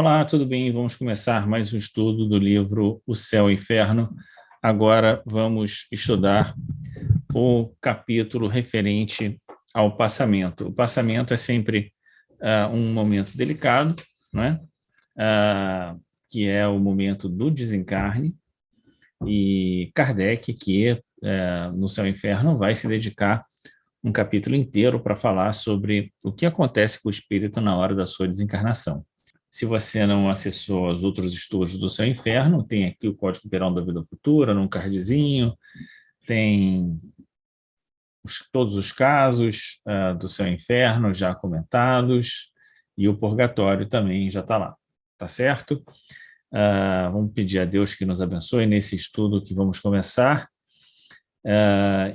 Olá, tudo bem? Vamos começar mais um estudo do livro O Céu e o Inferno. Agora vamos estudar o capítulo referente ao passamento. O passamento é sempre um momento delicado, né? Que é o momento do desencarne, e Kardec, que no Céu e Inferno, vai se dedicar um capítulo inteiro para falar sobre o que acontece com o espírito na hora da sua desencarnação. Se você não acessou os outros estudos do Céu e Inferno, tem aqui o Código Penal da Vida Futura, num cardzinho, tem todos os casos do Céu e Inferno já comentados, e o Purgatório também já está lá, tá certo? Vamos pedir a Deus que nos abençoe nesse estudo que vamos começar,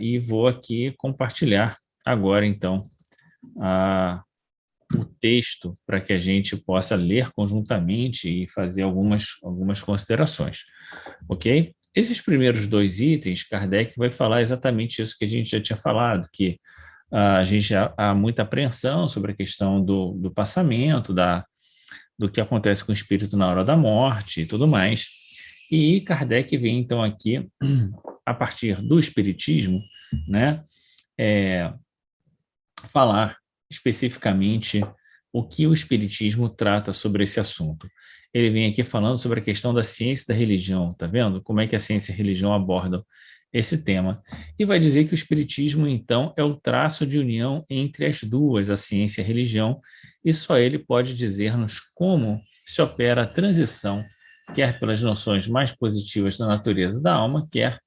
e vou aqui compartilhar agora, então, o texto para que a gente possa ler conjuntamente e fazer algumas considerações, ok? Esses primeiros dois itens, Kardec vai falar exatamente isso que a gente já tinha falado, que a gente há muita apreensão sobre a questão do passamento, do que acontece com o espírito na hora da morte e tudo mais. E Kardec vem, então, aqui, a partir do Espiritismo, né, falar especificamente o que o Espiritismo trata sobre esse assunto. Ele vem aqui falando sobre a questão da ciência e da religião, tá vendo? Como é que a ciência e a religião abordam esse tema. E vai dizer que o Espiritismo, então, é o traço de união entre as duas, a ciência e a religião, e só ele pode dizer-nos como se opera a transição, quer pelas noções mais positivas da natureza da alma, quer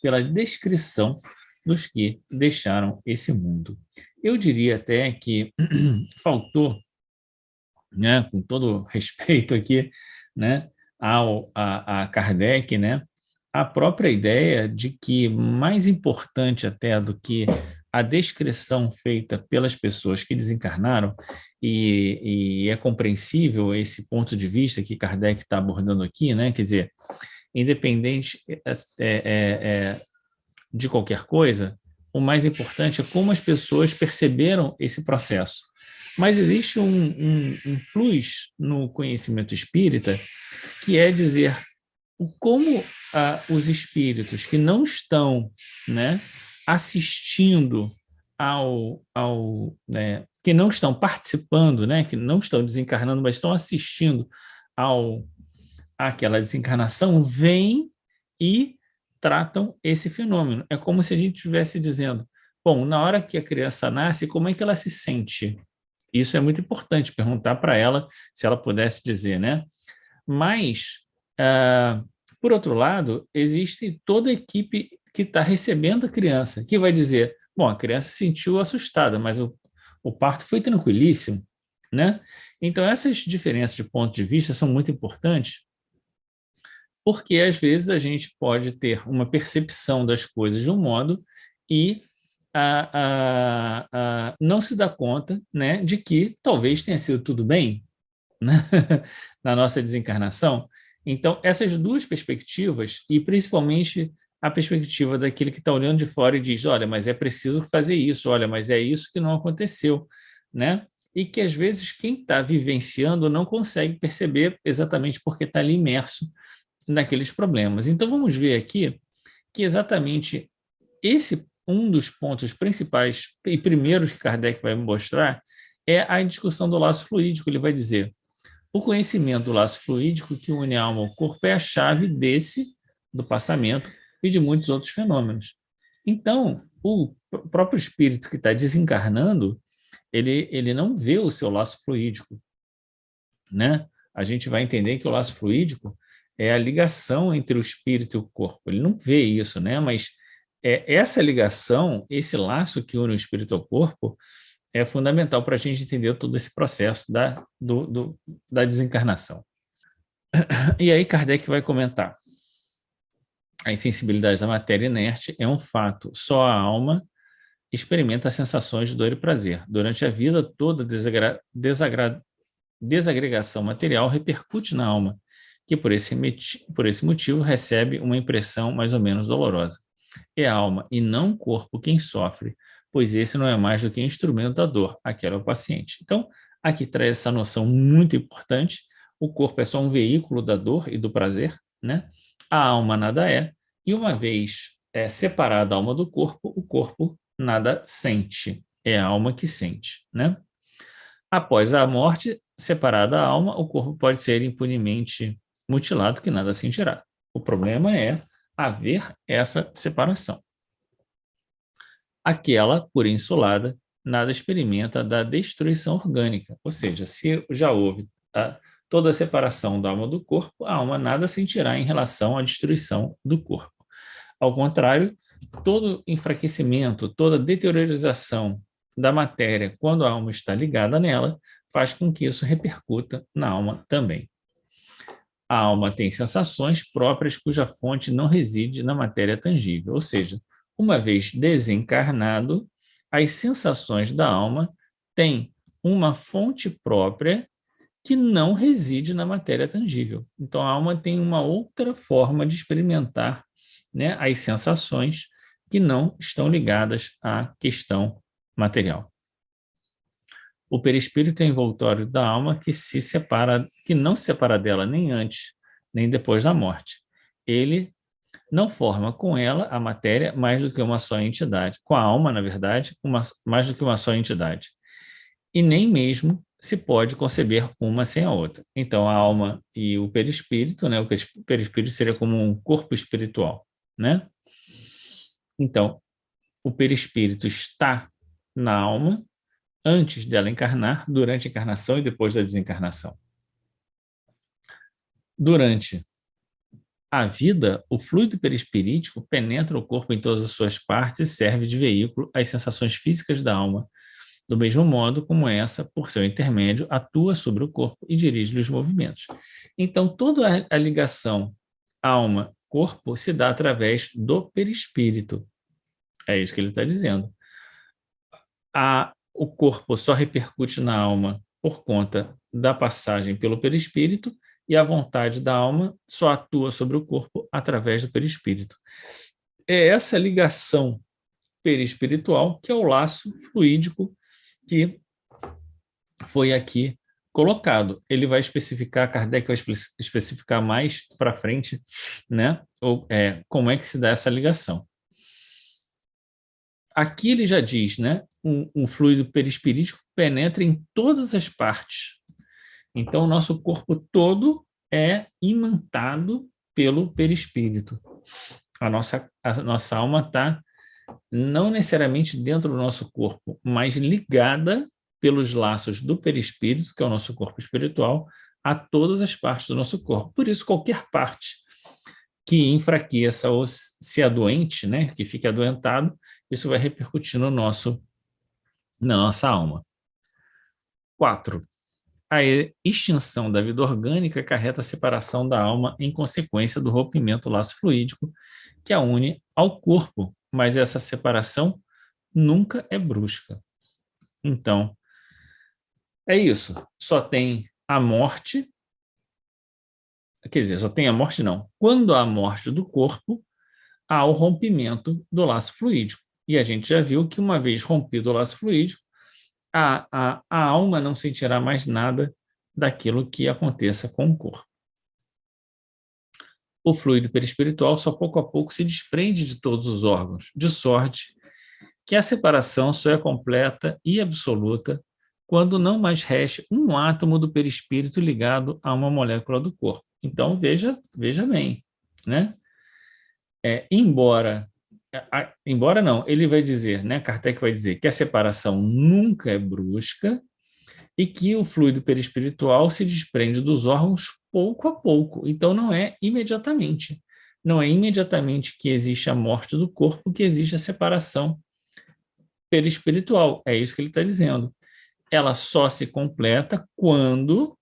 pela descrição dos que deixaram esse mundo. Eu diria até que faltou, né, com todo respeito aqui, né, a Kardec, né, a própria ideia de que, mais importante até do que a descrição feita pelas pessoas que desencarnaram, e é compreensível esse ponto de vista que Kardec está abordando aqui, né, quer dizer, independente de qualquer coisa, o mais importante é como as pessoas perceberam esse processo. Mas existe um plus no conhecimento espírita, que é dizer como os espíritos que não estão, né, assistindo que não estão participando, né, que não estão desencarnando, mas estão assistindo àquela desencarnação, vêm e tratam esse fenômeno. É como se a gente estivesse dizendo, bom, na hora que a criança nasce, como é que ela se sente? Isso é muito importante, perguntar para ela se ela pudesse dizer, né? Mas, por outro lado, existe toda a equipe que está recebendo a criança, que vai dizer, bom, a criança se sentiu assustada, mas o parto foi tranquilíssimo, né? Então, essas diferenças de ponto de vista são muito importantes, porque às vezes a gente pode ter uma percepção das coisas de um modo e não se dá conta, né, de que talvez tenha sido tudo bem, né, na nossa desencarnação. Então, essas duas perspectivas, e principalmente a perspectiva daquele que está olhando de fora e diz, olha, mas é preciso fazer isso, olha, mas é isso que não aconteceu, né? E que às vezes quem está vivenciando não consegue perceber exatamente porque está ali imerso naqueles problemas. Então, vamos ver aqui que exatamente esse um dos pontos principais e primeiros que Kardec vai mostrar é a discussão do laço fluídico. Ele vai dizer, o conhecimento do laço fluídico que une a alma ao corpo é a chave do passamento e de muitos outros fenômenos. Então, o próprio espírito que está desencarnando, ele não vê o seu laço fluídico, né? A gente vai entender que o laço fluídico é a ligação entre o espírito e o corpo. Ele não vê isso, né? Mas essa ligação, esse laço que une o espírito ao corpo, é fundamental para a gente entender todo esse processo da desencarnação. E aí Kardec vai comentar, a insensibilidade da matéria inerte é um fato, só a alma experimenta as sensações de dor e prazer. Durante a vida toda, desagregação material repercute na alma, que por esse motivo recebe uma impressão mais ou menos dolorosa. É a alma e não o corpo quem sofre, pois esse não é mais do que instrumento da dor, aquele é o paciente. Então, aqui traz essa noção muito importante, o corpo é só um veículo da dor e do prazer, né? A alma nada é, e uma vez separada a alma do corpo, o corpo nada sente, é a alma que sente, né? Após a morte, separada a alma, o corpo pode ser impunemente mutilado, que nada sentirá. O problema é haver essa separação. Aquela, por insulada, nada experimenta da destruição orgânica, ou seja, se já houve toda a separação da alma do corpo, a alma nada sentirá em relação à destruição do corpo. Ao contrário, todo enfraquecimento, toda deteriorização da matéria, quando a alma está ligada nela, faz com que isso repercuta na alma também. A alma tem sensações próprias cuja fonte não reside na matéria tangível, ou seja, uma vez desencarnado, as sensações da alma têm uma fonte própria que não reside na matéria tangível. Então, a alma tem uma outra forma de experimentar, né, as sensações que não estão ligadas à questão material. O perispírito é envoltório da alma que não se separa dela nem antes, nem depois da morte. Ele não forma com ela, a matéria, mais do que uma só entidade. Com a alma, na verdade, mais do que uma só entidade. E nem mesmo se pode conceber uma sem a outra. Então, a alma e o perispírito, né? O perispírito seria como um corpo espiritual, né? Então, o perispírito está na alma antes dela encarnar, durante a encarnação e depois da desencarnação. Durante a vida, o fluido perispirítico penetra o corpo em todas as suas partes e serve de veículo às sensações físicas da alma, do mesmo modo como essa, por seu intermédio, atua sobre o corpo e dirige-lhe os movimentos. Então, toda a ligação alma-corpo se dá através do perispírito. É isso que ele está dizendo. O corpo só repercute na alma por conta da passagem pelo perispírito e a vontade da alma só atua sobre o corpo através do perispírito. É essa ligação perispiritual que é o laço fluídico que foi aqui colocado. Ele vai especificar, Kardec vai especificar mais para frente, né? Como é que se dá essa ligação. Aqui ele já diz, né? Um fluido perispirítico penetra em todas as partes. Então, o nosso corpo todo é imantado pelo perispírito. A nossa alma está não necessariamente dentro do nosso corpo, mas ligada pelos laços do perispírito, que é o nosso corpo espiritual, a todas as partes do nosso corpo. Por isso, qualquer parte que enfraqueça ou se adoente, né, que fique adoentado, isso vai repercutir na nossa alma. 4. A extinção da vida orgânica acarreta a separação da alma em consequência do rompimento do laço fluídico que a une ao corpo, mas essa separação nunca é brusca. Então, é isso. Só tem a morte, quer dizer, só tem a morte não. Quando há a morte do corpo, há o rompimento do laço fluídico. E a gente já viu que uma vez rompido o laço fluídico, a alma não sentirá mais nada daquilo que aconteça com o corpo. O fluido perispiritual só pouco a pouco se desprende de todos os órgãos, de sorte que a separação só é completa e absoluta quando não mais reste um átomo do perispírito ligado a uma molécula do corpo. Então, veja bem, né? Embora não, ele vai dizer, né? Kardec vai dizer que a separação nunca é brusca e que o fluido perispiritual se desprende dos órgãos pouco a pouco. Então, não é imediatamente. Não é imediatamente que existe a morte do corpo que existe a separação perispiritual. É isso que ele está dizendo. Ela só se completa quando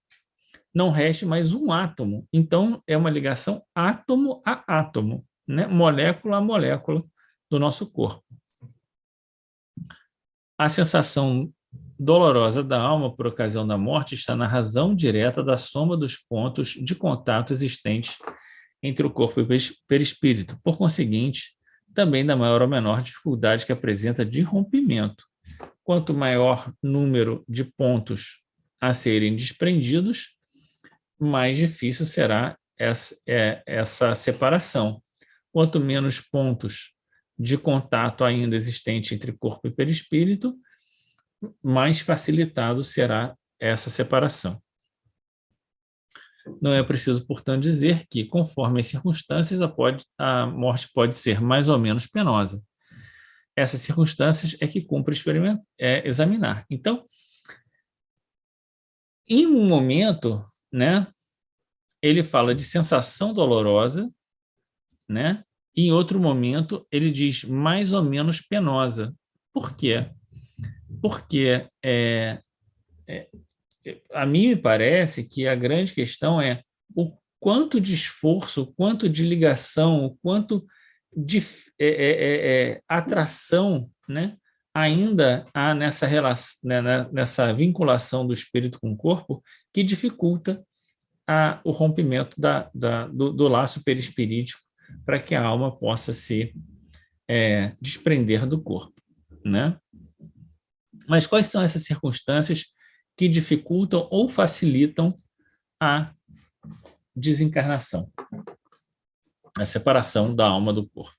não reste mais um átomo. Então, é uma ligação átomo a átomo, né? Molécula a molécula do nosso corpo. A sensação dolorosa da alma por ocasião da morte está na razão direta da soma dos pontos de contato existentes entre o corpo e o perispírito. Por conseguinte, também da maior ou menor dificuldade que apresenta de rompimento. Quanto maior número de pontos a serem desprendidos, mais difícil será essa separação. Quanto menos pontos de contato ainda existente entre corpo e perispírito, mais facilitado será essa separação. Não é preciso, portanto, dizer que, conforme as circunstâncias, a morte pode ser mais ou menos penosa. Essas circunstâncias é que cumpre examinar. Então, em um momento, né, ele fala de sensação dolorosa, né? E em outro momento, ele diz mais ou menos penosa. Por quê? Porque a mim me parece que a grande questão é o quanto de esforço, o quanto de ligação, o quanto de atração, né, ainda há nessa relação, né, nessa vinculação do espírito com o corpo, que dificulta o rompimento do laço perispirítico para que a alma possa se desprender do corpo, né? Mas quais são essas circunstâncias que dificultam ou facilitam a desencarnação, a separação da alma do corpo,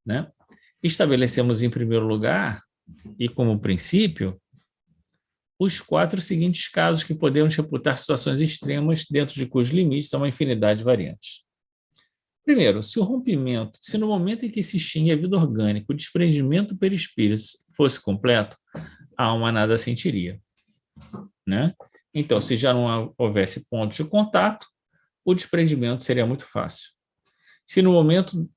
né? Estabelecemos em primeiro lugar, e como princípio, os 4 seguintes casos que podemos reputar situações extremas dentro de cujos limites há uma infinidade de variantes. Primeiro, se no momento em que se extingue a vida orgânica, o desprendimento do perispírito fosse completo, a alma nada sentiria, né? Então, se já não houvesse ponto de contato, o desprendimento seria muito fácil. Se no momento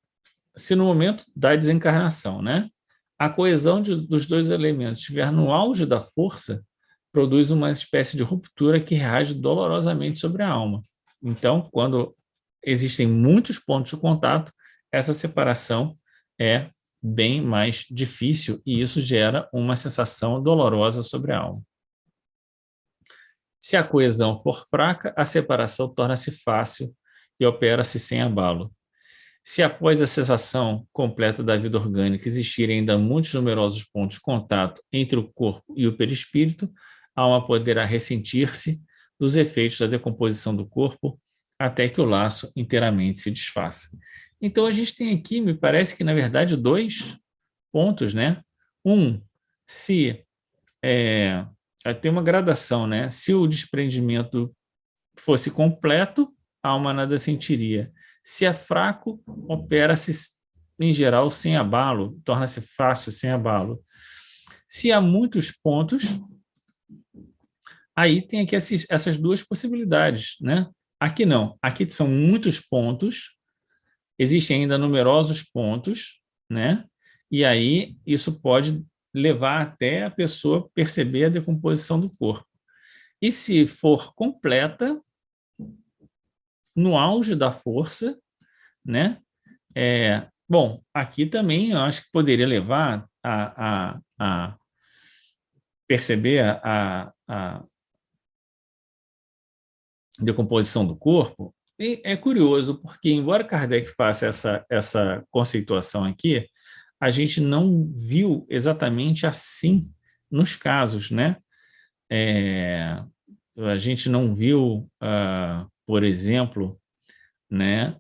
da desencarnação, né, a coesão dos 2 elementos estiver no auge da força, produz uma espécie de ruptura que reage dolorosamente sobre a alma. Então, quando existem muitos pontos de contato, essa separação é bem mais difícil e isso gera uma sensação dolorosa sobre a alma. Se a coesão for fraca, a separação torna-se fácil e opera-se sem abalo. Se após a cessação completa da vida orgânica existirem ainda muitos numerosos pontos de contato entre o corpo e o perispírito, a alma poderá ressentir-se dos efeitos da decomposição do corpo até que o laço inteiramente se desfaça. Então, a gente tem aqui, me parece que, na verdade, 2 pontos, né? Se tem uma gradação, né? Se o desprendimento fosse completo, a alma nada sentiria. Se é fraco, opera-se, em geral, sem abalo, torna-se fácil sem abalo. Se há muitos pontos, aí tem aqui essas 2 possibilidades, né? Aqui não, aqui são muitos pontos, existem ainda numerosos pontos, né? E aí isso pode levar até a pessoa perceber a decomposição do corpo. E se for completa, no auge da força, né? Bom, aqui também eu acho que poderia levar a perceber a decomposição do corpo. E é curioso, porque embora Kardec faça essa conceituação aqui, a gente não viu exatamente assim nos casos, né? A gente não viu, por exemplo, né,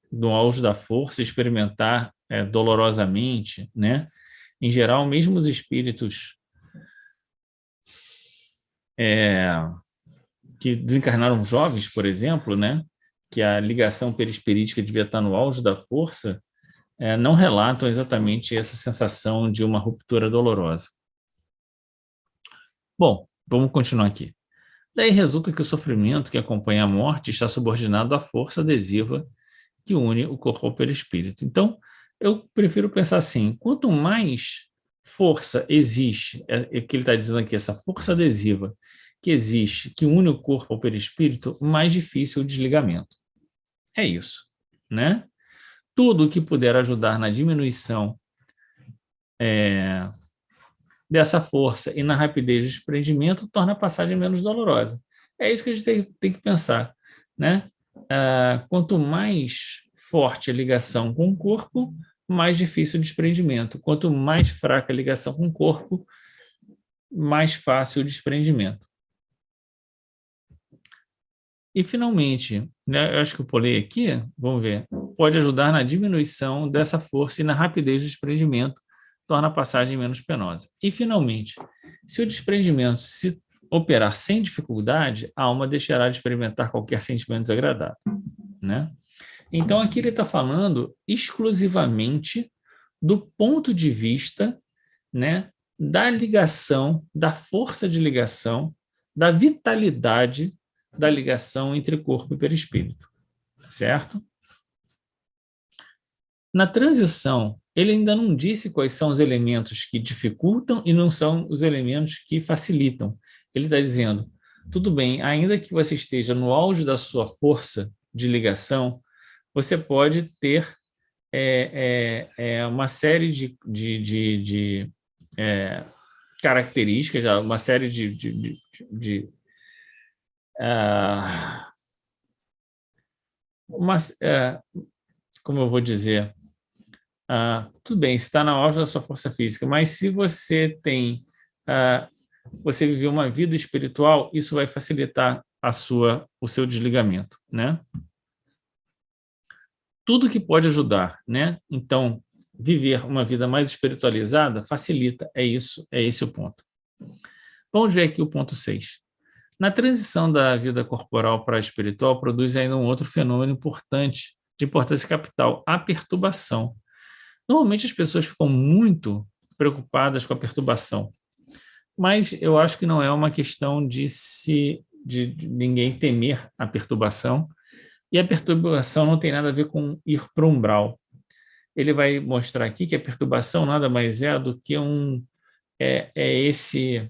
no auge da força, experimentar dolorosamente, né? Em geral, mesmo os espíritos que desencarnaram jovens, por exemplo, né, que a ligação perispirítica devia estar no auge da força, não relatam exatamente essa sensação de uma ruptura dolorosa. Bom, vamos continuar aqui. Daí resulta que o sofrimento que acompanha a morte está subordinado à força adesiva que une o corpo ao perispírito. Então, eu prefiro pensar assim, quanto mais força existe, que ele está dizendo aqui, essa força adesiva que existe, que une o corpo ao perispírito, mais difícil o desligamento. É isso, né? Tudo que puder ajudar na diminuição dessa força e na rapidez do desprendimento torna a passagem menos dolorosa. É isso que a gente tem que pensar, né? Quanto mais forte a ligação com o corpo, mais difícil o desprendimento. Quanto mais fraca a ligação com o corpo, mais fácil o desprendimento. E, finalmente, né, eu acho que eu pulei aqui, vamos ver, pode ajudar na diminuição dessa força e na rapidez do desprendimento, torna a passagem menos penosa. E, finalmente, se o desprendimento se operar sem dificuldade, a alma deixará de experimentar qualquer sentimento desagradável, né? Então, aqui ele está falando exclusivamente do ponto de vista, né, da ligação, da força de ligação, da vitalidade da ligação entre corpo e perispírito, certo? Na transição, ele ainda não disse quais são os elementos que dificultam e não são os elementos que facilitam. Ele está dizendo, tudo bem, ainda que você esteja no auge da sua força de ligação, você pode ter uma série de características, uma série uh, uma, como eu vou dizer, tudo bem, está na auge da sua força física, mas se você tem, você viveu uma vida espiritual, isso vai facilitar o seu desligamento, né? Tudo que pode ajudar, né? Então, viver uma vida mais espiritualizada facilita, é isso, é esse o ponto. Vamos ver aqui o ponto 6. Na transição da vida corporal para a espiritual, produz ainda um outro fenômeno importante, de importância capital, a perturbação. Normalmente as pessoas ficam muito preocupadas com a perturbação, mas eu acho que não é uma questão de ninguém temer a perturbação, e a perturbação não tem nada a ver com ir para o umbral. Ele vai mostrar aqui que a perturbação nada mais é do que esse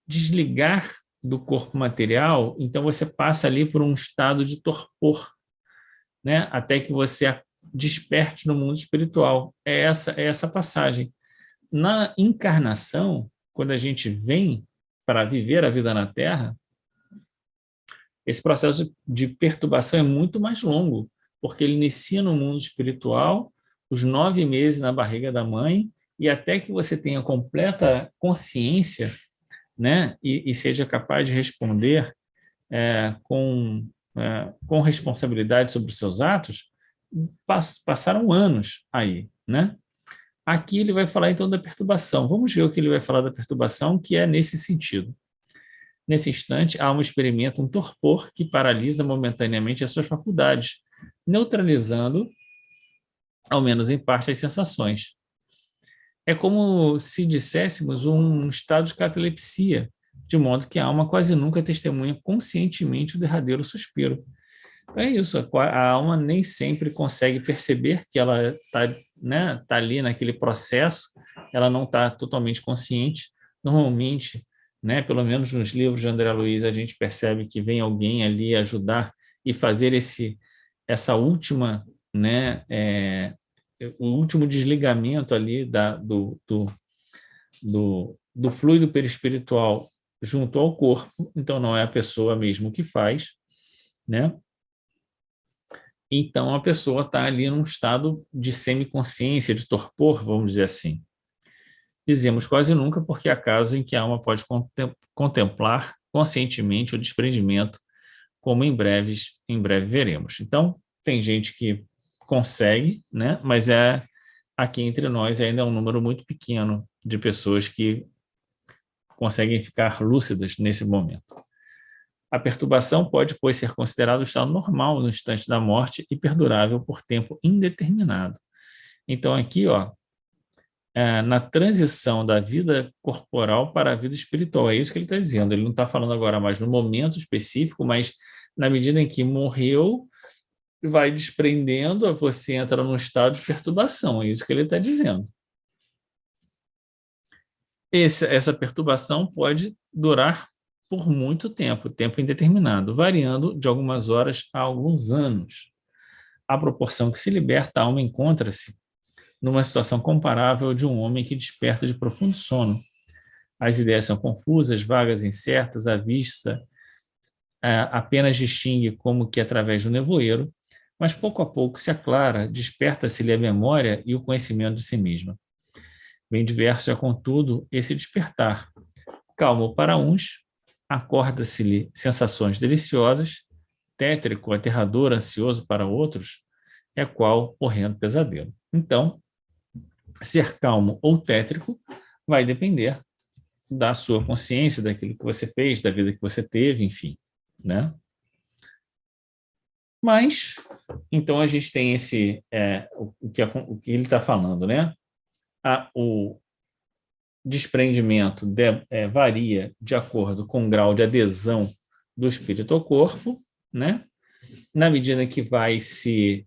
desligar do corpo material, então você passa ali por um estado de torpor, né? Até que você desperte no mundo espiritual. É essa passagem. Na encarnação, quando a gente vem para viver a vida na Terra, esse processo de perturbação é muito mais longo, porque ele inicia no mundo espiritual, os 9 meses na barriga da mãe, e até que você tenha completa consciência, né, e seja capaz de responder com responsabilidade sobre os seus atos, passaram anos aí, né? Aqui ele vai falar então da perturbação. Vamos ver o que ele vai falar da perturbação, que é nesse sentido. Nesse instante, a alma experimenta um torpor que paralisa momentaneamente as suas faculdades, neutralizando, ao menos em parte, as sensações. É como se disséssemos um estado de catalepsia, de modo que a alma quase nunca testemunha conscientemente o derradeiro suspiro. É isso, a alma nem sempre consegue perceber que ela está, né, tá ali naquele processo, ela não está totalmente consciente. Normalmente, né, pelo menos nos livros de André Luiz, a gente percebe que vem alguém ali ajudar e fazer essa última, né, o último desligamento ali do fluido perispiritual junto ao corpo, então não é a pessoa mesmo que faz, né? Então a pessoa está ali num estado de semiconsciência, de torpor, vamos dizer assim. Dizemos quase nunca, porque há casos em que a alma pode contemplar conscientemente o desprendimento, como em breve veremos. Então, tem gente que consegue, né? Mas aqui entre nós ainda é um número muito pequeno de pessoas que conseguem ficar lúcidas nesse momento. A perturbação pode, pois, ser considerado o estado normal no instante da morte e perdurável por tempo indeterminado. Então, aqui, na transição da vida corporal para a vida espiritual, é isso que ele está dizendo. Ele não está falando agora mais no momento específico, mas na medida em que morreu, vai desprendendo, você entra num estado de perturbação, é isso que ele está dizendo. Essa perturbação pode durar por muito tempo indeterminado, variando de algumas horas a alguns anos. À proporção que se liberta, a alma encontra-se numa situação comparável de um homem que desperta de profundo sono. As ideias são confusas, vagas, incertas, a vista apenas distingue como que através do nevoeiro, mas pouco a pouco se aclara, desperta-se-lhe a memória e o conhecimento de si mesma. Bem diverso é, contudo, esse despertar. Calmo para uns, acorda-se-lhe sensações deliciosas, tétrico, aterrador, ansioso para outros, é qual horrendo pesadelo. Então, ser calmo ou tétrico vai depender da sua consciência, daquilo que você fez, da vida que você teve, enfim, né? Mas, então a gente tem o que ele está falando, né? O desprendimento varia de acordo com o grau de adesão do espírito ao corpo, né? Na medida que vai se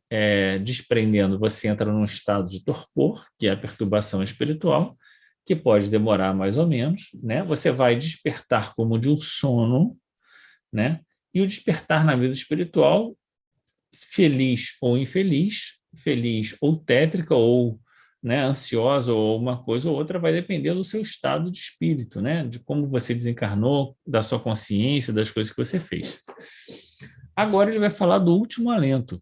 desprendendo, você entra num estado de torpor, que é a perturbação espiritual, que pode demorar mais ou menos, né? Você vai despertar como de um sono, né? E o despertar na vida espiritual, feliz ou infeliz, feliz ou tétrica ou, né, ansiosa ou uma coisa ou outra, vai depender do seu estado de espírito, né? De como você desencarnou, da sua consciência, das coisas que você fez. Agora ele vai falar do último alento,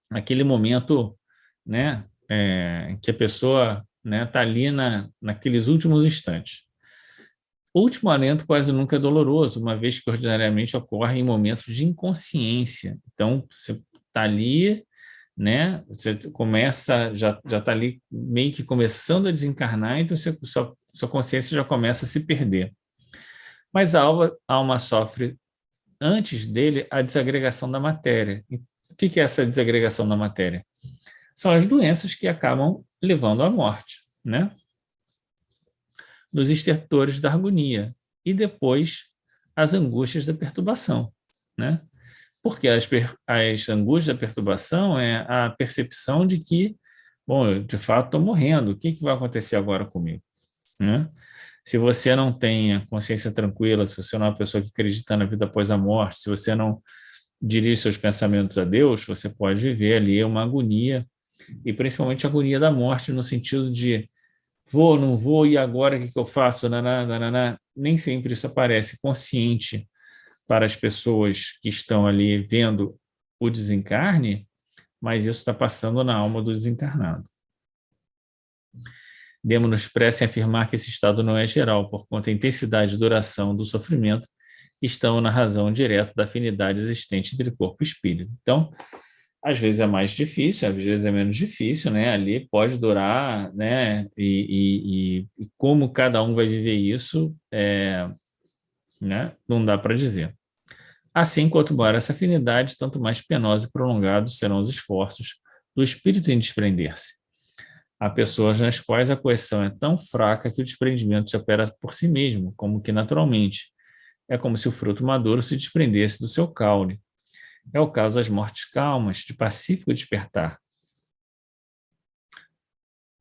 aquele momento, né, que a pessoa, né, está ali naqueles últimos instantes. O último alento quase nunca é doloroso, uma vez que ordinariamente ocorre em momentos de inconsciência. Então, você está ali, né, você começa, já está ali meio que começando a desencarnar, então sua consciência já começa a se perder. Mas a alma sofre antes dele a desagregação da matéria. E o que é essa desagregação da matéria? São as doenças que acabam levando à morte, né? Dos estertores da agonia e depois as angústias da perturbação, né? Porque as angústias da perturbação é a percepção de que, bom, eu de fato estou morrendo, o que vai acontecer agora comigo, né? Se você não tem a consciência tranquila, se você não é uma pessoa que acredita na vida após a morte, se você não dirige seus pensamentos a Deus, você pode viver ali uma agonia, e principalmente a agonia da morte, no sentido de vou, não vou, e agora o que eu faço? Naná, naná. Nem sempre isso aparece consciente para as pessoas que estão ali vendo o desencarne, mas isso está passando na alma do desencarnado. Demos-nos pressa em afirmar que esse estado não é geral, por conta da intensidade e duração do sofrimento estão na razão direta da afinidade existente entre corpo e espírito. Então, às vezes é mais difícil, às vezes é menos difícil, né? Ali pode durar, né? E como cada um vai viver isso, né? Não dá para dizer. Assim, quanto maior essa afinidade, tanto mais penosos e prolongados serão os esforços do espírito em desprender-se. Há pessoas nas quais a coerção é tão fraca que o desprendimento se opera por si mesmo, como que naturalmente. É como se o fruto maduro se desprendesse do seu caule. É o caso das mortes calmas, de pacífico despertar.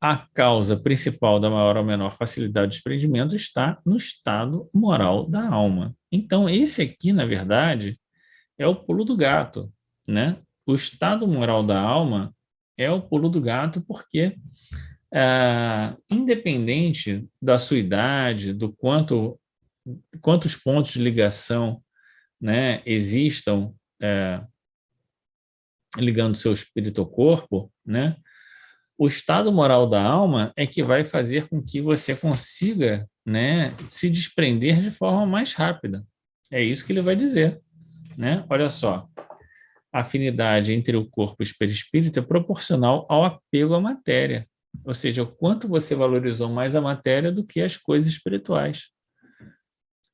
A causa principal da maior ou menor facilidade de desprendimento está no estado moral da alma. Então, esse aqui, na verdade, é o pulo do gato, né? O estado moral da alma é o pulo do gato porque, independente da sua idade, do quantos pontos de ligação, né, existam ligando seu espírito ao corpo, né? O estado moral da alma é que vai fazer com que você consiga, né, se desprender de forma mais rápida. É isso que ele vai dizer, né? Olha só, a afinidade entre o corpo e o perispírito é proporcional ao apego à matéria, ou seja, o quanto você valorizou mais a matéria do que as coisas espirituais,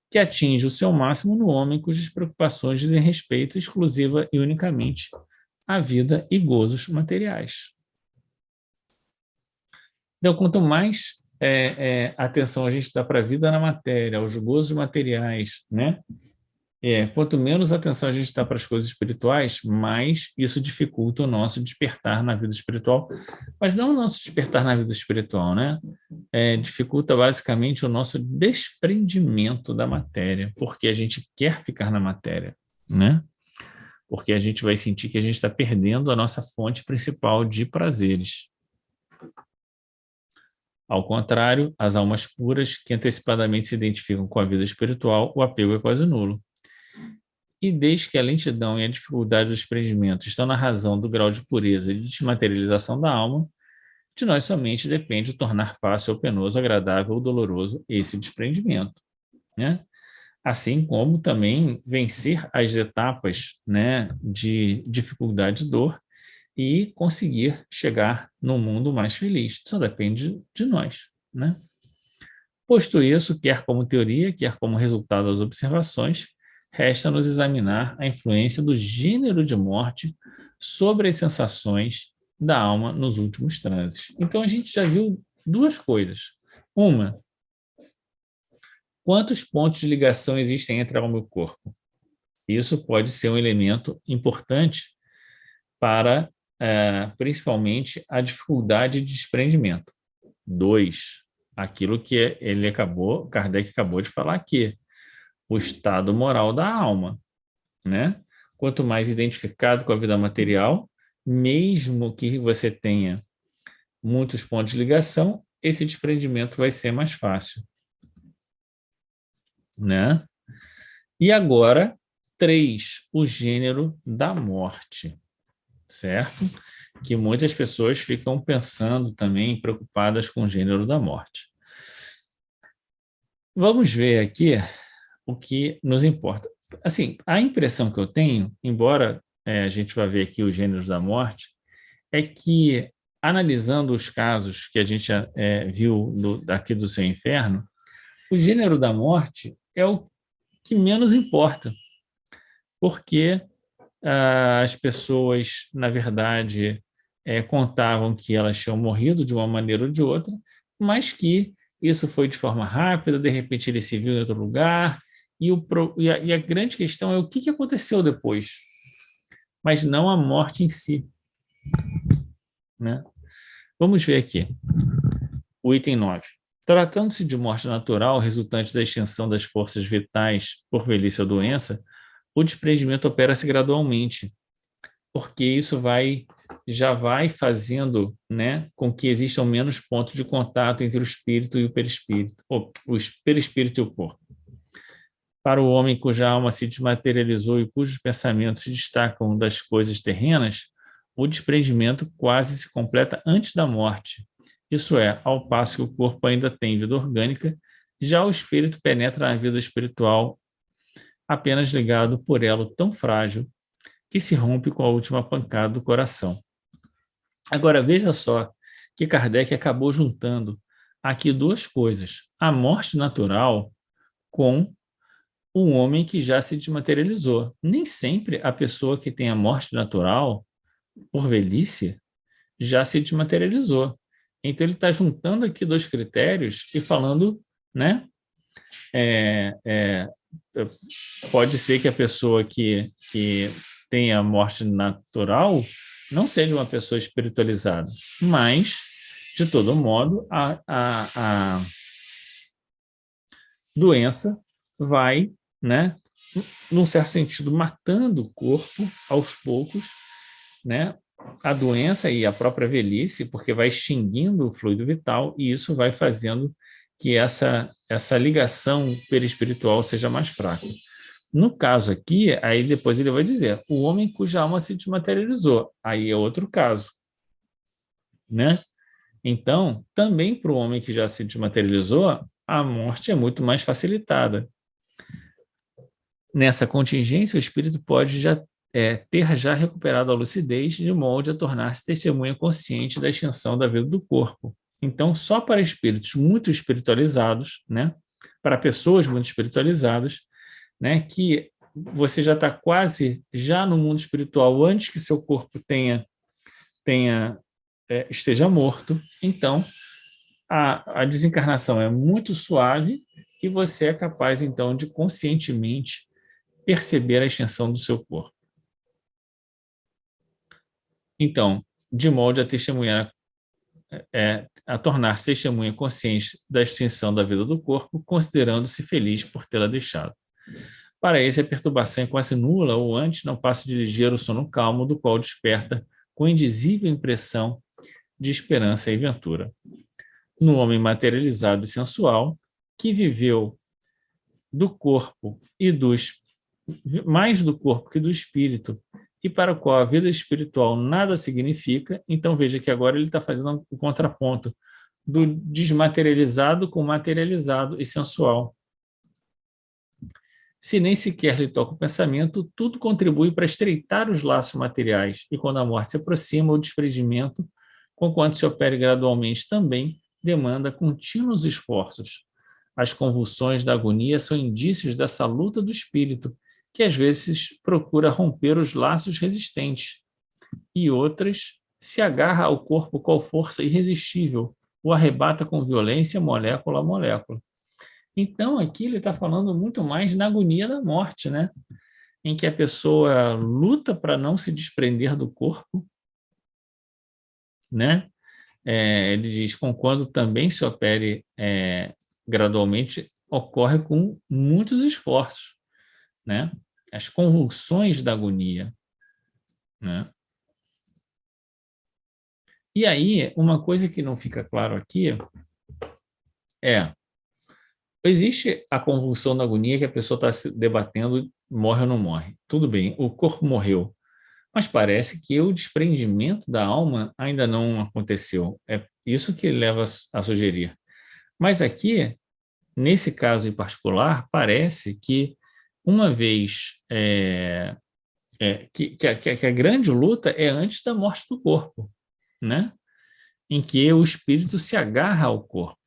que atinge o seu máximo no homem cujas preocupações dizem respeito exclusiva e unicamente à vida e gozos materiais. Então, quanto mais atenção a gente dá para a vida na matéria, aos gozos materiais, né? Quanto menos atenção a gente dá para as coisas espirituais, mais isso dificulta o nosso despertar na vida espiritual. Mas não o nosso despertar na vida espiritual, né? Dificulta basicamente o nosso desprendimento da matéria, porque a gente quer ficar na matéria, né? Porque a gente vai sentir que a gente está perdendo a nossa fonte principal de prazeres. Ao contrário, as almas puras, que antecipadamente se identificam com a vida espiritual, o apego é quase nulo. E desde que a lentidão e a dificuldade do desprendimento estão na razão do grau de pureza e de desmaterialização da alma, de nós somente depende o tornar fácil ou penoso, agradável ou doloroso esse desprendimento, né? assim como também vencer as etapas, né, de dificuldade e dor e conseguir chegar num mundo mais feliz. Só depende de nós, né? Posto isso, quer como teoria, quer como resultado das observações, resta-nos examinar a influência do gênero de morte sobre as sensações da alma nos últimos transes. Então, a gente já viu duas coisas. Uma, quantos pontos de ligação existem entre a alma e o corpo? Isso pode ser um elemento importante para, principalmente, a dificuldade de desprendimento. Dois, aquilo que Kardec acabou de falar aqui, o estado moral da alma, né? Quanto mais identificado com a vida material, mesmo que você tenha muitos pontos de ligação, esse desprendimento vai ser mais fácil, né? E agora, 3, o gênero da morte, certo? Que muitas pessoas ficam pensando também, preocupadas com o gênero da morte. Vamos ver aqui o que nos importa. Assim, a impressão que eu tenho, embora a gente vá ver aqui os gêneros da morte, é que, analisando os casos que a gente viu aqui do Seu Inferno, o gênero da morte é o que menos importa, porque as pessoas, na verdade, contavam que elas tinham morrido de uma maneira ou de outra, mas que isso foi de forma rápida, de repente ele se viu em outro lugar, e a grande questão é o que aconteceu depois, mas não a morte em si, né? Vamos ver aqui, o item 9. Tratando-se de morte natural resultante da extinção das forças vitais por velhice ou doença, o desprendimento opera-se gradualmente, porque isso já vai fazendo, né, com que existam menos pontos de contato entre o espírito e o perispírito, ou o perispírito e o corpo. Para o homem cuja alma se desmaterializou e cujos pensamentos se destacam das coisas terrenas, o desprendimento quase se completa antes da morte. Isso é, ao passo que o corpo ainda tem vida orgânica, já o espírito penetra na vida espiritual apenas ligado por elo tão frágil que se rompe com a última pancada do coração. Agora, veja só que Kardec acabou juntando aqui duas coisas: a morte natural com um homem que já se desmaterializou. Nem sempre a pessoa que tem a morte natural, por velhice, já se desmaterializou. Então, ele está juntando aqui dois critérios e falando, né? Pode ser que a pessoa que tem a morte natural não seja uma pessoa espiritualizada, mas, de todo modo, a doença vai, né, num certo sentido, matando o corpo aos poucos, né, a doença e a própria velhice, porque vai extinguindo o fluido vital e isso vai fazendo que essa ligação perispiritual seja mais fraca. No caso aqui, aí depois ele vai dizer, o homem cuja alma se desmaterializou, aí é outro caso, né? Então, também para o homem que já se desmaterializou, a morte é muito mais facilitada. Nessa contingência, o espírito pode ter já recuperado a lucidez de modo a tornar-se testemunha consciente da extinção da vida do corpo. Então, só para espíritos muito espiritualizados, né, para pessoas muito espiritualizadas, né, que você já está quase já no mundo espiritual antes que seu corpo esteja morto, então a desencarnação é muito suave e você é capaz, então, de conscientemente perceber a extinção do seu corpo. Então, de modo a testemunhar, a tornar-se testemunha consciente da extinção da vida do corpo, considerando-se feliz por tê-la deixado. Para esse, a perturbação é quase nula ou antes não passa de ligeiro sono calmo, do qual desperta com indizível impressão de esperança e ventura. No homem materializado e sensual, que viveu do corpo e mais do corpo que do espírito, e para o qual a vida espiritual nada significa, então veja que agora ele está fazendo o contraponto do desmaterializado com materializado e sensual. Se nem sequer lhe toca o pensamento, tudo contribui para estreitar os laços materiais, e quando a morte se aproxima, o desprendimento, conquanto se opere gradualmente também, demanda contínuos esforços. As convulsões da agonia são indícios dessa luta do espírito, que às vezes procura romper os laços resistentes, e outras se agarra ao corpo com força irresistível, o arrebata com violência molécula a molécula. Então, aqui ele está falando muito mais na agonia da morte, né? Em que a pessoa luta para não se desprender do corpo, né? Ele diz, conquanto também se opere gradualmente, ocorre com muitos esforços, né? As convulsões da agonia, né? E aí, uma coisa que não fica claro aqui é, existe a convulsão da agonia que a pessoa está se debatendo, morre ou não morre. Tudo bem, o corpo morreu, mas parece que o desprendimento da alma ainda não aconteceu. É isso que leva a sugerir. Mas aqui, nesse caso em particular, parece que uma vez que a grande luta é antes da morte do corpo, né? Em que o espírito se agarra ao corpo.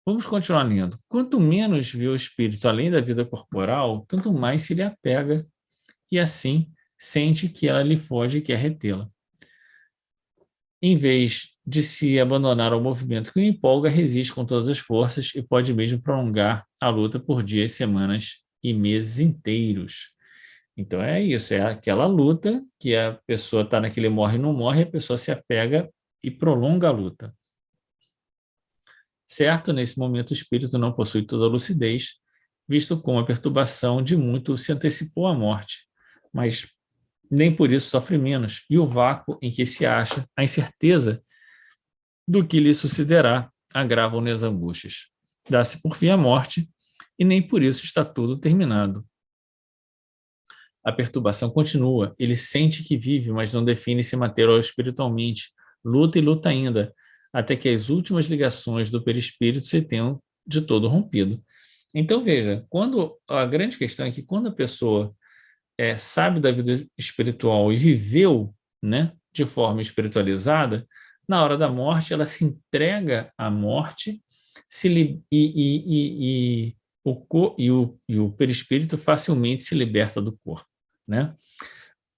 Vamos continuar lendo. Quanto menos vê o espírito além da vida corporal, tanto mais se lhe apega e assim sente que ela lhe foge e quer retê-la. Em vez de se abandonar ao movimento que o empolga, resiste com todas as forças e pode mesmo prolongar a luta por dias, semanas e meses inteiros. Então é isso, é aquela luta que a pessoa está naquele morre e não morre, a pessoa se apega e prolonga a luta. Certo, nesse momento o espírito não possui toda a lucidez, visto como a perturbação de muito se antecipou à morte, mas nem por isso sofre menos, e o vácuo em que se acha, a incerteza do que lhe sucederá, agravam-lhe as angústias. Dá-se por fim a morte, e nem por isso está tudo terminado. A perturbação continua, ele sente que vive, mas não define-se material espiritualmente, luta e luta ainda, até que as últimas ligações do perispírito se tenham de todo rompido. Então, veja, a grande questão é que quando a pessoa sabe da vida espiritual e viveu, né, de forma espiritualizada, na hora da morte ela se entrega à morte o perispírito facilmente se liberta do corpo, né?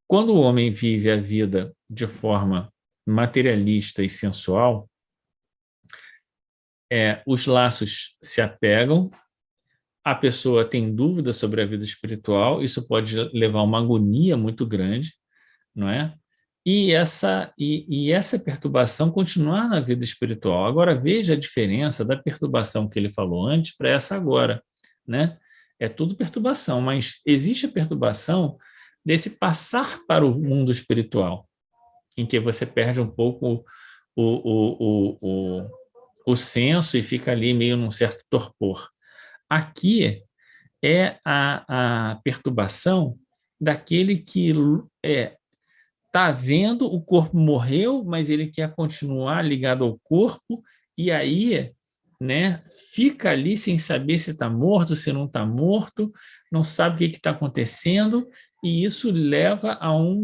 Quando o homem vive a vida de forma materialista e sensual, os laços se apegam, a pessoa tem dúvidas sobre a vida espiritual, isso pode levar a uma agonia muito grande, não é? E essa perturbação continuar na vida espiritual. Agora, veja a diferença da perturbação que ele falou antes para essa agora, né? É tudo perturbação, mas existe a perturbação desse passar para o mundo espiritual, em que você perde um pouco o senso e fica ali meio num certo torpor. Aqui é a perturbação daquele que está vendo o corpo morreu, mas ele quer continuar ligado ao corpo, e aí, né, fica ali sem saber se está morto, se não está morto, não sabe o que está acontecendo, e isso leva a um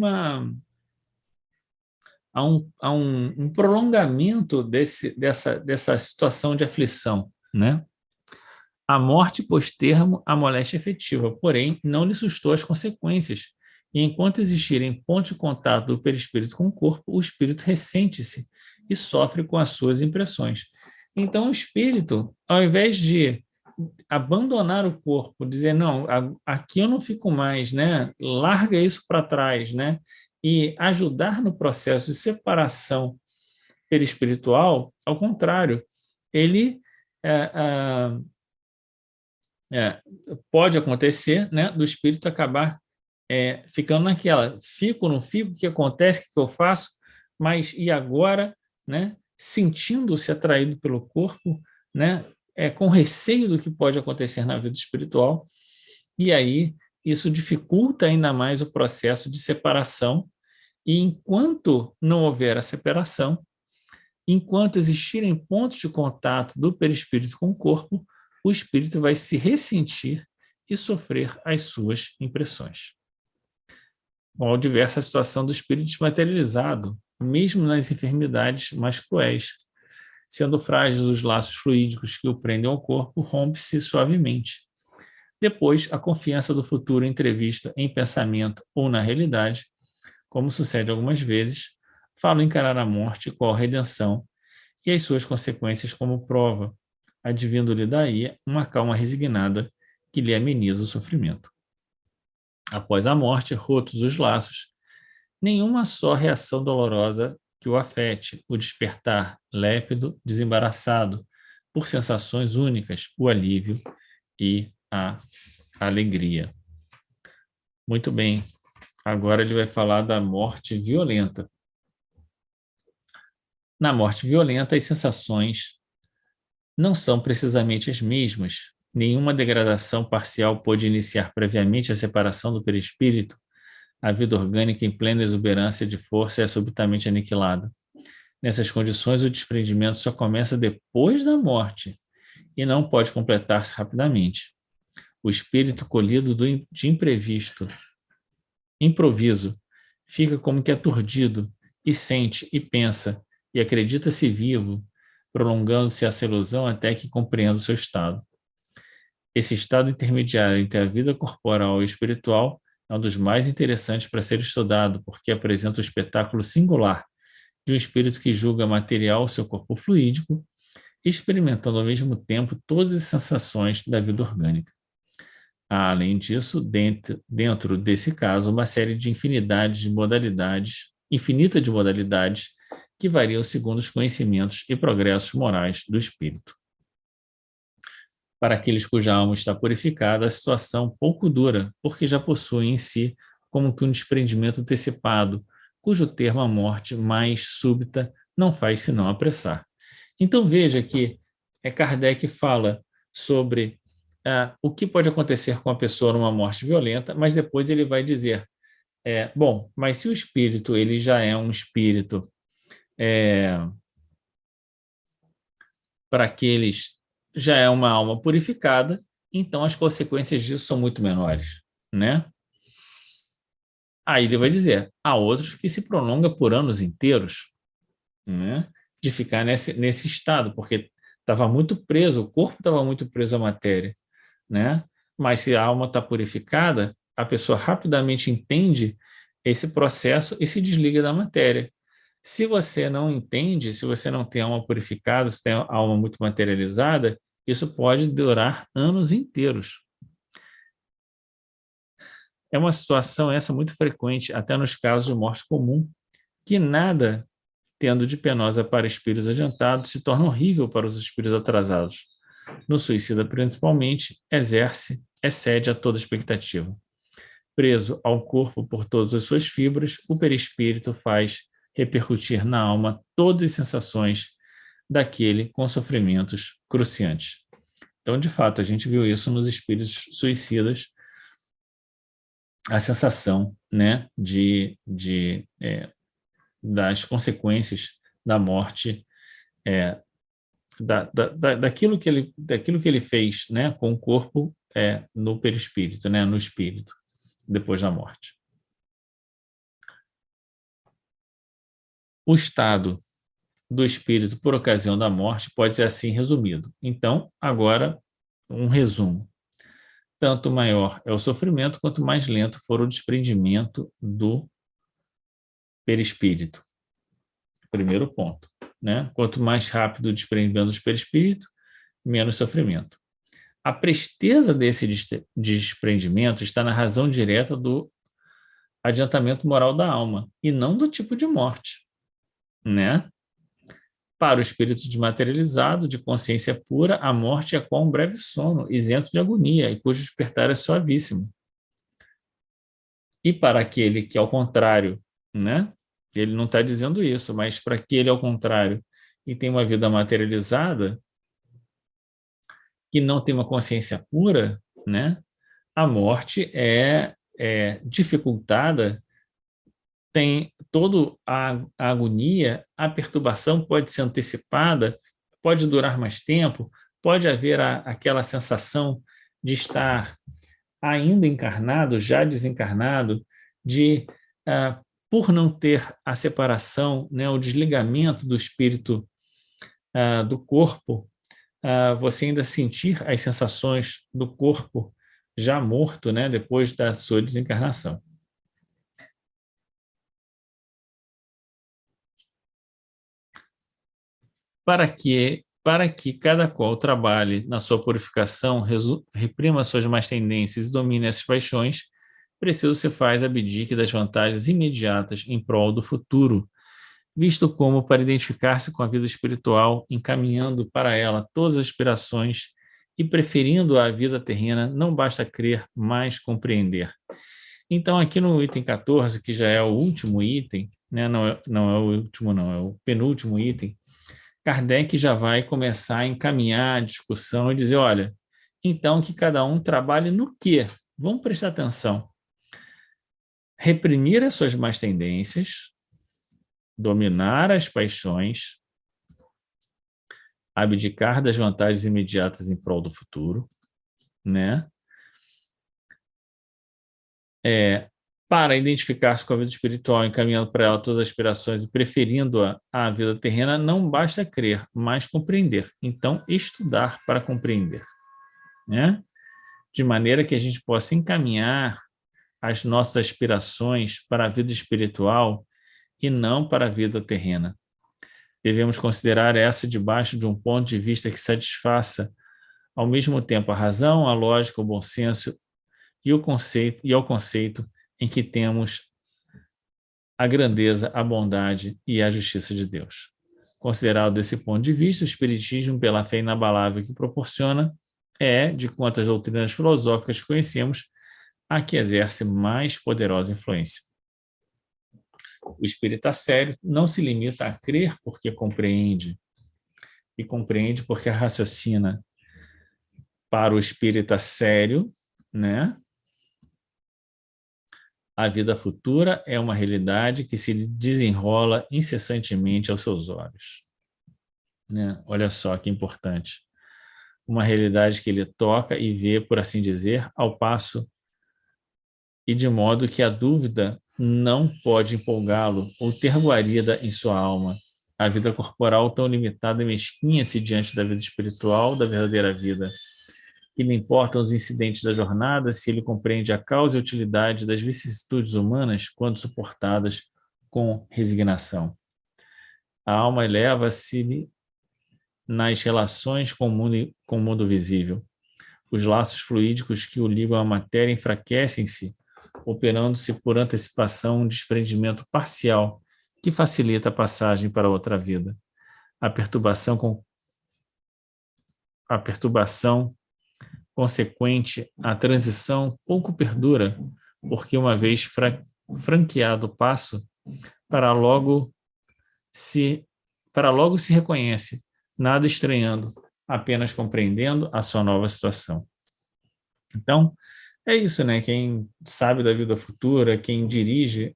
prolongamento dessa situação de aflição, né? A morte pôs termo à moléstia efetiva, porém, não lhe sustou as consequências. E enquanto existirem pontos de contato do perispírito com o corpo, o espírito ressente-se e sofre com as suas impressões. Então, o espírito, ao invés de abandonar o corpo, dizer, não, aqui eu não fico mais, né? Larga isso para trás, né? E ajudar no processo de separação perispiritual, ao contrário, ele pode acontecer, né, do espírito acabar ficando naquela, fico, não fico, o que acontece, o que eu faço, mas e agora, né, sentindo-se atraído pelo corpo, né, com receio do que pode acontecer na vida espiritual, e aí isso dificulta ainda mais o processo de separação, e enquanto não houver a separação, enquanto existirem pontos de contato do perispírito com o corpo, o espírito vai se ressentir e sofrer as suas impressões. Qual diversa situação do espírito desmaterializado, mesmo nas enfermidades mais cruéis. Sendo frágeis os laços fluídicos que o prendem ao corpo, rompe-se suavemente. Depois, a confiança do futuro entrevista em pensamento ou na realidade, como sucede algumas vezes, fala encarar a morte qual redenção e as suas consequências como prova, advindo-lhe daí uma calma resignada que lhe ameniza o sofrimento. Após a morte, rotos os laços, nenhuma só reação dolorosa que o afete, o despertar lépido, desembaraçado, por sensações únicas, o alívio e a alegria. Muito bem, agora ele vai falar da morte violenta. Na morte violenta, as sensações não são precisamente as mesmas. Nenhuma degradação parcial pode iniciar previamente a separação do perispírito. A vida orgânica em plena exuberância de força é subitamente aniquilada. Nessas condições, o desprendimento só começa depois da morte e não pode completar-se rapidamente. O espírito colhido de improviso, fica como que aturdido e sente e pensa e acredita-se vivo, prolongando-se essa ilusão até que compreenda o seu estado. Esse estado intermediário entre a vida corporal e espiritual é um dos mais interessantes para ser estudado, porque apresenta o espetáculo singular de um espírito que julga material o seu corpo fluídico, experimentando ao mesmo tempo todas as sensações da vida orgânica. Há, além disso, dentro desse caso, uma série de infinita de modalidades que variam segundo os conhecimentos e progressos morais do espírito. Para aqueles cuja alma está purificada, a situação pouco dura, porque já possuem em si como que um desprendimento antecipado, cujo termo a morte mais súbita não faz senão apressar. Então veja que Kardec fala sobre o que pode acontecer com a pessoa numa morte violenta, mas depois ele vai dizer, bom, mas se o espírito ele já é um espírito para aqueles já é uma alma purificada, então as consequências disso são muito menores, né? Aí ele vai dizer, há outros que se prolonga por anos inteiros, né? De ficar nesse estado, porque estava muito preso, o corpo estava muito preso à matéria, né? Mas se a alma está purificada, a pessoa rapidamente entende esse processo e se desliga da matéria. Se você não entende, se você não tem alma purificada, se tem a alma muito materializada, isso pode durar anos inteiros. É uma situação essa muito frequente, até nos casos de morte comum, que nada, tendo de penosa para espíritos adiantados, se torna horrível para os espíritos atrasados. No suicida, principalmente, excede a toda expectativa. Preso ao corpo por todas as suas fibras, o perispírito faz repercutir na alma todas as sensações daquele com sofrimentos cruciantes. Então, de fato, a gente viu isso nos espíritos suicidas, a sensação, né, das consequências da morte, daquilo que ele fez, né, com o corpo no perispírito, né, no espírito, depois da morte. O estado do espírito por ocasião da morte pode ser assim resumido. Então, agora, um resumo. Tanto maior é o sofrimento, quanto mais lento for o desprendimento do perispírito. Primeiro ponto, né? Quanto mais rápido o desprendimento do perispírito, menos sofrimento. A presteza desse desprendimento está na razão direta do adiantamento moral da alma, e não do tipo de morte, né? Para o espírito desmaterializado, de consciência pura, a morte é qual um breve sono, isento de agonia, e cujo despertar é suavíssimo. E para aquele que, ao contrário, né? Ele não está dizendo isso, mas para aquele, ao contrário, que tem uma vida materializada, que não tem uma consciência pura, né? A morte é dificultada, tem toda a agonia, a perturbação pode ser antecipada, pode durar mais tempo, pode haver aquela sensação de estar ainda encarnado, já desencarnado, de, por não ter a separação, né, o desligamento do espírito do corpo, você ainda sentir as sensações do corpo já morto, né, depois da sua desencarnação. Para que cada qual trabalhe na sua purificação, reprima suas más tendências e domine essas paixões, preciso se faz abdique das vantagens imediatas em prol do futuro, visto como para identificar-se com a vida espiritual, encaminhando para ela todas as aspirações e preferindo a vida terrena, não basta crer, mas compreender. Então, aqui no item 14, que já é o último item, né, não é o último, não, é o penúltimo item, Kardec já vai começar a encaminhar a discussão e dizer, olha, então que cada um trabalhe no quê? Vamos prestar atenção. Reprimir as suas más tendências, dominar as paixões, abdicar das vantagens imediatas em prol do futuro, né? Para identificar-se com a vida espiritual, encaminhando para ela todas as aspirações e preferindo-a à vida terrena, não basta crer, mas compreender. Então, estudar para compreender, né? De maneira que a gente possa encaminhar as nossas aspirações para a vida espiritual e não para a vida terrena. Devemos considerar essa debaixo de um ponto de vista que satisfaça ao mesmo tempo a razão, a lógica, o bom senso e ao conceito em que temos a grandeza, a bondade e a justiça de Deus. Considerado desse ponto de vista, o Espiritismo, pela fé inabalável que proporciona, é, de quantas doutrinas filosóficas que conhecemos, a que exerce mais poderosa influência. O espírita sério não se limita a crer porque compreende, e compreende porque raciocina. Para o espírita sério, né, a vida futura é uma realidade que se desenrola incessantemente aos seus olhos. Né? Olha só que importante. Uma realidade que ele toca e vê, por assim dizer, ao passo e de modo que a dúvida não pode empolgá-lo ou ter guarida em sua alma. A vida corporal tão limitada e mesquinha-se diante da vida espiritual, da verdadeira vida. Que lhe importam os incidentes da jornada se ele compreende a causa e a utilidade das vicissitudes humanas quando suportadas com resignação. A alma eleva-se nas relações com o mundo visível. Os laços fluídicos que o ligam à matéria enfraquecem-se, operando-se por antecipação um desprendimento parcial que facilita a passagem para outra vida. A perturbação consequente à transição pouco perdura, porque uma vez franqueado o passo, para logo se reconhece, nada estranhando, apenas compreendendo a sua nova situação. Então, é isso, né? Quem sabe da vida futura, quem dirige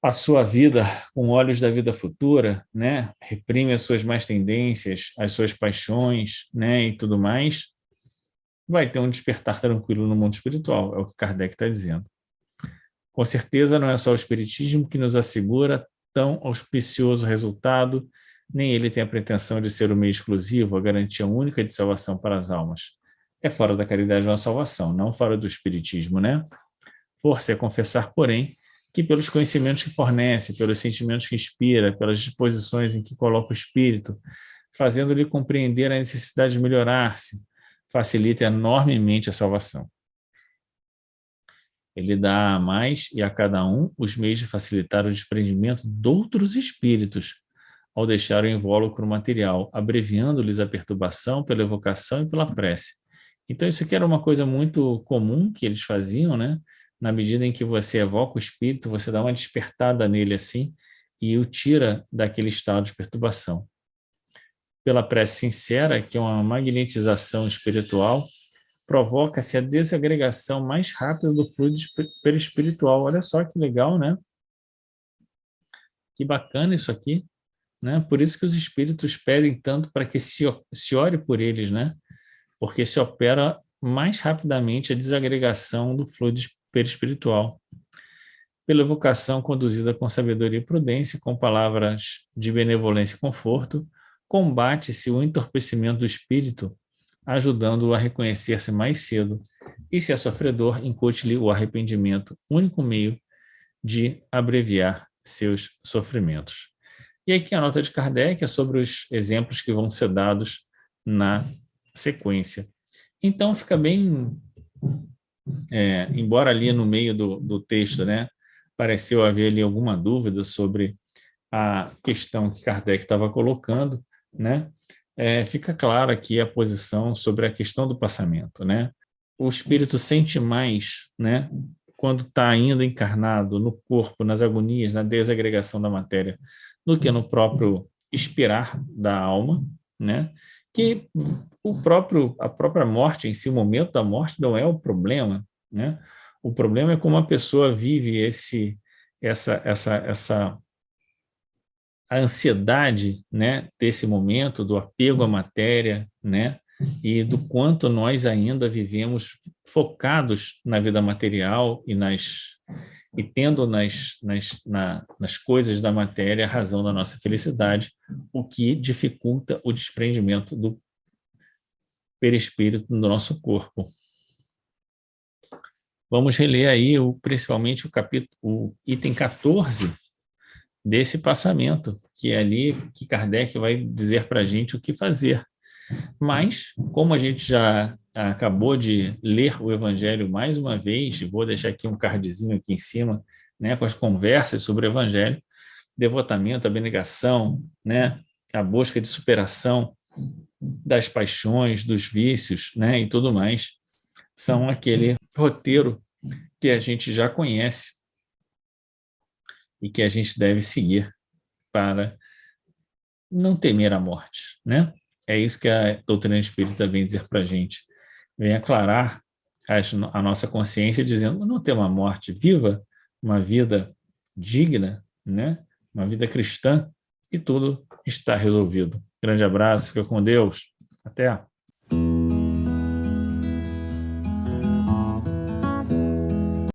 a sua vida com olhos da vida futura, né? Reprime as suas más tendências, as suas paixões, né? E tudo mais, vai ter um despertar tranquilo no mundo espiritual, é o que Kardec está dizendo. Com certeza não é só o Espiritismo que nos assegura tão auspicioso resultado, nem ele tem a pretensão de ser o meio exclusivo, a garantia única de salvação para as almas. É fora da caridade da salvação, não fora do Espiritismo, né? Força é confessar, porém, que pelos conhecimentos que fornece, pelos sentimentos que inspira, pelas disposições em que coloca o espírito, fazendo-lhe compreender a necessidade de melhorar-se, facilita enormemente a salvação. Ele dá a mais e a cada um os meios de facilitar o desprendimento de outros espíritos, ao deixar o invólucro material, abreviando-lhes a perturbação pela evocação e pela prece. Então, isso aqui era uma coisa muito comum que eles faziam, né? Na medida em que você evoca o espírito, você dá uma despertada nele assim e o tira daquele estado de perturbação. Pela prece sincera, que é uma magnetização espiritual, provoca-se a desagregação mais rápida do fluido perispiritual. Olha só que legal, né? Que bacana isso aqui, né? Por isso que os espíritos pedem tanto para que se ore por eles, né? Porque se opera mais rapidamente a desagregação do fluido perispiritual, pela evocação conduzida com sabedoria e prudência, com palavras de benevolência e conforto, combate-se o entorpecimento do espírito, ajudando-o a reconhecer-se mais cedo, e se é sofredor, incute-lhe o arrependimento, único meio de abreviar seus sofrimentos. E aqui a nota de Kardec é sobre os exemplos que vão ser dados na sequência. Então, fica bem... embora ali no meio do texto, né, pareceu haver ali alguma dúvida sobre a questão que Kardec estava colocando, né, fica clara aqui a posição sobre a questão do passamento, né? O espírito sente mais, né, quando está ainda encarnado no corpo, nas agonias, na desagregação da matéria, do que no próprio expirar da alma, né? Que a própria morte em si, o momento da morte não é o problema, né? O problema é como a pessoa vive a ansiedade, né, desse momento, do apego à matéria, né, e do quanto nós ainda vivemos focados na vida material e tendo nas coisas da matéria a razão da nossa felicidade, o que dificulta o desprendimento do perispírito do nosso corpo. Vamos reler aí principalmente o item 14 desse passamento, que é ali que Kardec vai dizer para a gente o que fazer. Mas, como a gente já acabou de ler o Evangelho mais uma vez, vou deixar aqui um cardzinho aqui em cima, né, com as conversas sobre o Evangelho, devotamento, abnegação, né, a busca de superação das paixões, dos vícios, né, e tudo mais, são aquele roteiro que a gente já conhece e que a gente deve seguir para não temer a morte, né? É isso que a doutrina espírita vem dizer para a gente. Vem aclarar a nossa consciência dizendo, não ter uma morte, viva uma vida digna, né? Uma vida cristã, e tudo está resolvido. Grande abraço, fica com Deus. Até.